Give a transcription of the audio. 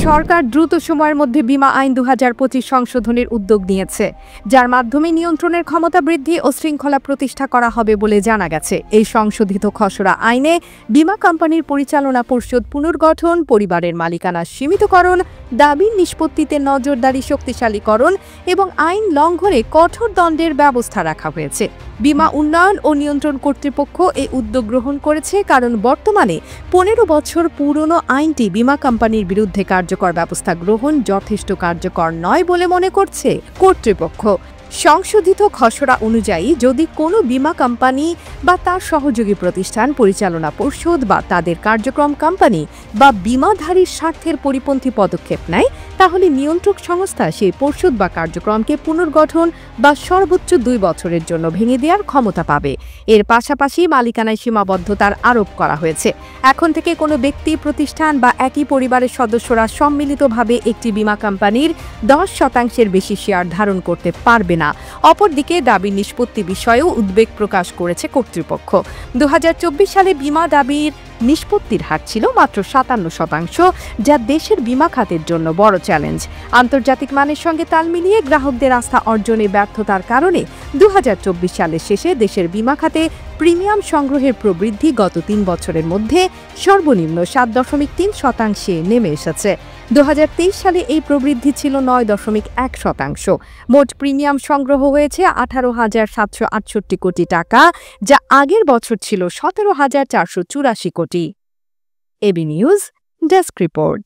সরকার দ্রুত সময়ের মধ্যে বীমা আইন ২০২৫ সংশোধনের উদ্যোগ নিয়েছে, যার মাধ্যমে নিয়ন্ত্রণের ক্ষমতা বৃদ্ধি ও শৃঙ্খলা প্রতিষ্ঠা করা হবে বলে জানা গেছে। এই সংশোধিত খসড়া আইনে বীমা কোম্পানির পরিচালনা পর্ষদ পুনর্গঠন, পরিবারের মালিকানা সীমিতকরণ, দাবির নিষ্পত্তিতে নজরদারি শক্তিশালীকরণ এবং আইন লঙ্ঘনে কঠোর দণ্ডের ব্যবস্থা রাখা হয়েছে। বীমা উন্নয়ন ও নিয়ন্ত্রণ কর্তৃপক্ষ এই উদ্যোগ গ্রহণ করেছে কারণ বর্তমানে ১৫ বছর পুরনো আইনটি বীমা কোম্পানির বিরুদ্ধে কার্যকর ব্যবস্থা গ্রহণ যথেষ্ট কার্যকর নয় বলে মনে করছে কর্তৃপক্ষ। সংশোধিত খসড়া অনুযায়ী যদি কোনো বীমা কোম্পানি বা তার সহযোগী প্রতিষ্ঠান, পরিচালনা পর্ষদ বা তাদের কার্যক্রম কোম্পানি বা বীমাধারীর স্বার্থের পরিপন্থী পদক্ষেপ নেয়, তাহলে নিয়ন্ত্রক সংস্থা সেই পর্ষদ বা কার্যক্রমকে পুনর্গঠন বা সর্বোচ্চ ২ বছরের জন্য ভেঙে দেওয়ার ক্ষমতা পাবে। এর পাশাপাশি মালিকানায় সীমাবদ্ধতার আরোপ করা হয়েছে। এখন থেকে কোনো ব্যক্তি, প্রতিষ্ঠান বা একই পরিবারের সদস্যরা সম্মিলিতভাবে একটি বীমা কোম্পানির ১০% বেশি শেয়ার ধারণ করতে পারবে না। অপরদিকে দাবির নিষ্পত্তি বিষয়েও উদ্বেগ প্রকাশ করেছে কর্তৃপক্ষ। ২০২৪ সালে বীমা দাবির নিষ্পত্তির হার ছিল মাত্র ৫৭%, যা দেশের বীমা খাতের জন্য বড় চ্যালেঞ্জ। আন্তর্জাতিক মানের সঙ্গে তাল মিলিয়ে গ্রাহকদের আস্থা অর্জনে ব্যর্থতার কারণে ২০২৪ সালের শেষে দেশের বীমা খাতে প্রিমিয়াম সংগ্রহের প্রবৃদ্ধি গত ৩ বছরের মধ্যে সর্বনিম্ন ৭.৩% নেমে এসেছে। ২০২৩ সালে এই প্রবৃদ্ধি ছিল ৯.১%। মোট প্রিমিয়াম সংগ্রহ হয়েছে ১৮,৭৬৮ কোটি টাকা, যা আগের বছর ছিল ১৭,৪৮৪ কোটি। AB news desk report.